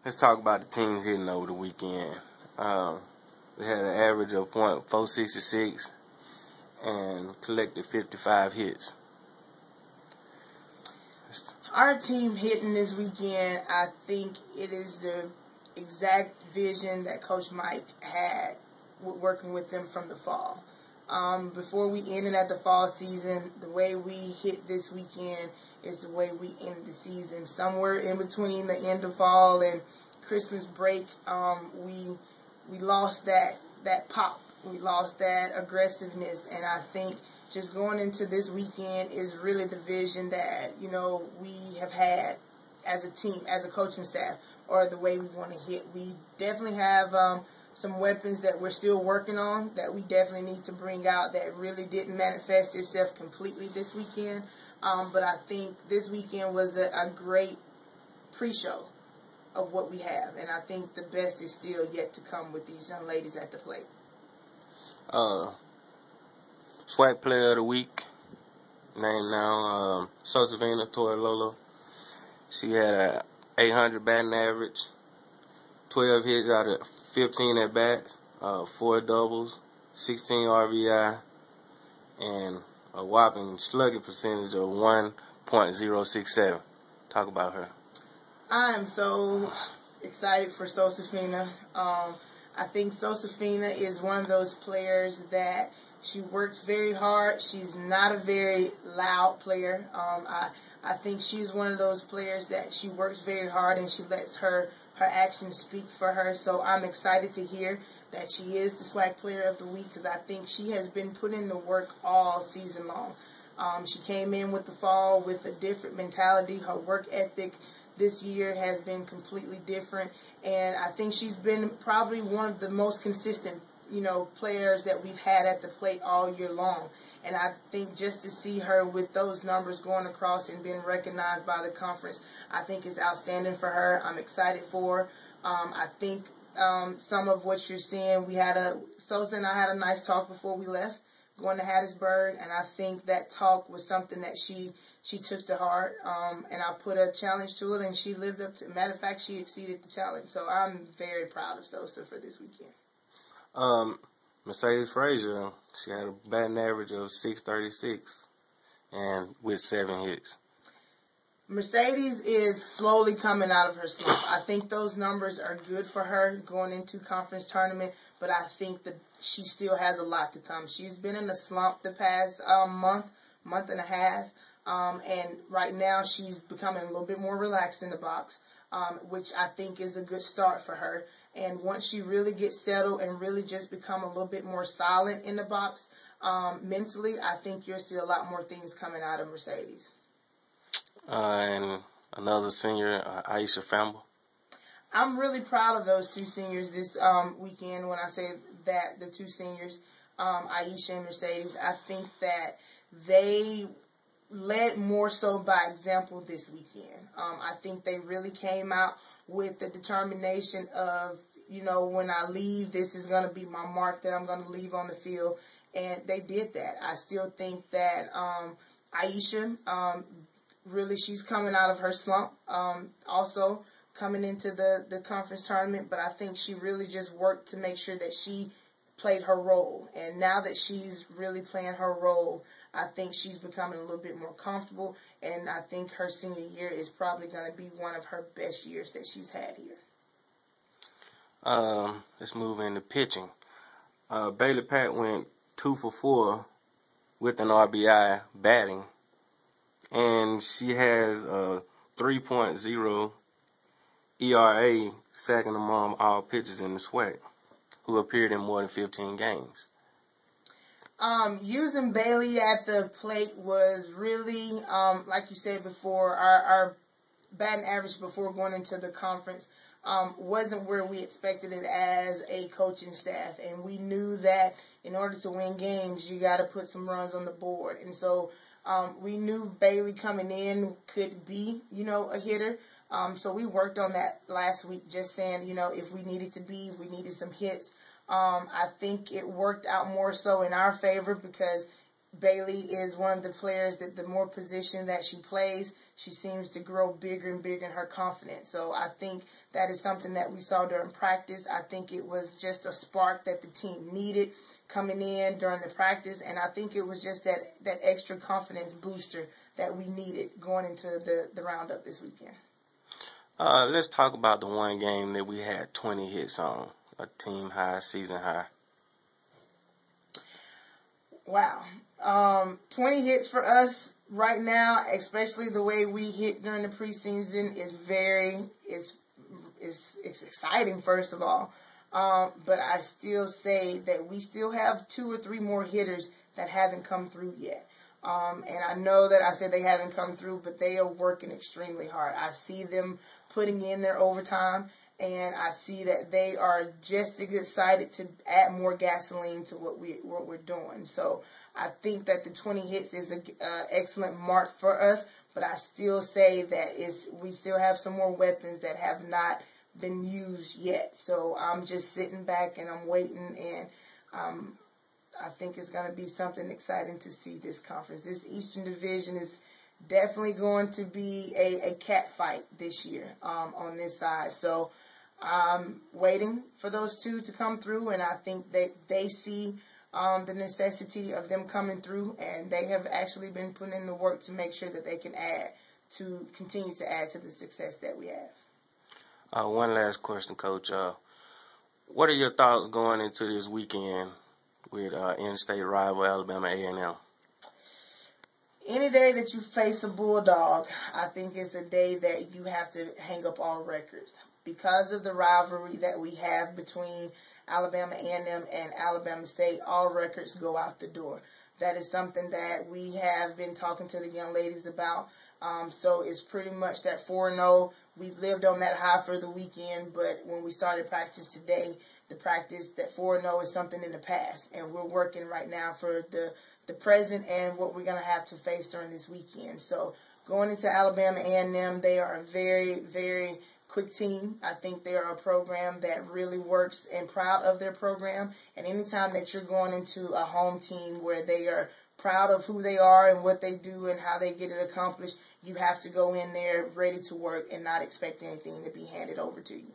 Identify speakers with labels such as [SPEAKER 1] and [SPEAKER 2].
[SPEAKER 1] Let's talk about the teams hitting over the weekend. We had an average of .466 and collected 55 hits.
[SPEAKER 2] Our team hitting this weekend, I think it is the exact vision that Coach Mike had working with them from the fall. Before we ended at the fall season, the way we hit this weekend is the way we ended the season. Somewhere in between the end of fall and Christmas break, we lost that pop. We lost that aggressiveness, and I think just going into this weekend is really the vision that, we have had as a team, as a coaching staff, or the way we want to hit. We definitely have some weapons that we're still working on that we definitely need to bring out that really didn't manifest itself completely this weekend. But I think this weekend was a great pre-show of what we have, and I think the best is still yet to come with these young ladies at the plate.
[SPEAKER 1] SWAC Player of the Week, named now Josefina Torelolo. She had a 800 batting average, 12 hits out of 15 at bats, 4 doubles, 16 RBI, and a whopping slugging percentage of 1.067. Talk about her.
[SPEAKER 2] I am so excited for Josefina. I think Josefina is one of those players that she works very hard. She's not a very loud player. I think she's one of those players that she works very hard and she lets her actions speak for her. So I'm excited to hear that she is the SWAC Player of the Week because I think she has been putting the work all season long. She came in with the fall with a different mentality. Her work ethic this year has been completely different, and I think she's been probably one of the most consistent, players that we've had at the plate all year long. And I think just to see her with those numbers going across and being recognized by the conference, I think is outstanding for her. I'm excited for her. I think some of what you're seeing, Sosa and I had a nice talk before we left, going to Hattiesburg, and I think that talk was something that she took to heart, and I put a challenge to it, and she lived up to it. Matter of fact, she exceeded the challenge. So I'm very proud of Sosa for this weekend.
[SPEAKER 1] Mercedes Frazier, she had a batting average of .636 and with 7 hits.
[SPEAKER 2] Mercedes is slowly coming out of her slump. I think those numbers are good for her going into conference tournament, but I think that she still has a lot to come. She's been in a slump the past month and a half, and right now she's becoming a little bit more relaxed in the box, which I think is a good start for her. And once she really gets settled and really just become a little bit more solid in the box mentally, I think you'll see a lot more things coming out of Mercedes.
[SPEAKER 1] And another senior, Aisha Famble.
[SPEAKER 2] I'm really proud of those two seniors this weekend. When I say that, the two seniors, Aisha and Mercedes, I think that they led more so by example this weekend. I think they really came out with the determination of, when I leave, this is going to be my mark that I'm going to leave on the field. And they did that. I still think that Aisha, really, she's coming out of her slump. Also coming into the conference tournament, but I think she really just worked to make sure that she played her role. And now that she's really playing her role, I think she's becoming a little bit more comfortable, and I think her senior year is probably going to be one of her best years that she's had here.
[SPEAKER 1] Let's move into pitching. Bailey Pat went 2 for 4 with an RBI batting, and she has a 3.0 ERA, second among all pitchers in the SWAC, who appeared in more than 15 games.
[SPEAKER 2] Using Bailey at the plate was really, like you said before, our batting average before going into the conference wasn't where we expected it as a coaching staff. And we knew that in order to win games, you got to put some runs on the board. And so we knew Bailey coming in could be, a hitter. So we worked on that last week, just saying, if we needed some hits. I think it worked out more so in our favor because Bailey is one of the players that the more position that she plays, she seems to grow bigger and bigger in her confidence. So I think that is something that we saw during practice. I think it was just a spark that the team needed coming in during the practice, and I think it was just that extra confidence booster that we needed going into the roundup this weekend.
[SPEAKER 1] Let's talk about the one game that we had 20 hits on, a team high, season high.
[SPEAKER 2] Wow. 20 hits for us right now, especially the way we hit during the preseason, is exciting, first of all. But I still say that we still have 2 or 3 more hitters that haven't come through yet. And I know that I said they haven't come through, but they are working extremely hard. I see them putting in their overtime, and I see that they are just excited to add more gasoline to what we're doing. So I think that the 20 hits is an excellent mark for us, but I still say that we still have some more weapons that have not been used yet. So I'm just sitting back and I'm waiting, and I think it's going to be something exciting to see this conference. This Eastern Division is definitely going to be a cat fight this year on this side. So I'm waiting for those 2 to come through, and I think that they see the necessity of them coming through, and they have actually been putting in the work to make sure that they can continue to add to the success that we have.
[SPEAKER 1] One last question, Coach. What are your thoughts going into this weekend with in-state rival Alabama A&M?
[SPEAKER 2] Any day that you face a Bulldog, I think is a day that you have to hang up all records. Because of the rivalry that we have between Alabama A&M and Alabama State, all records go out the door. That is something that we have been talking to the young ladies about. So it's pretty much that 4-0. We've lived on that high for the weekend, but when we started practice today, the practice that 4-0 is something in the past, and we're working right now for the present and what we're going to have to face during this weekend. So going into Alabama A&M, they are a very, very quick team. I think they are a program that really works and proud of their program. And anytime that you're going into a home team where they are proud of who they are and what they do and how they get it accomplished, you have to go in there ready to work and not expect anything to be handed over to you.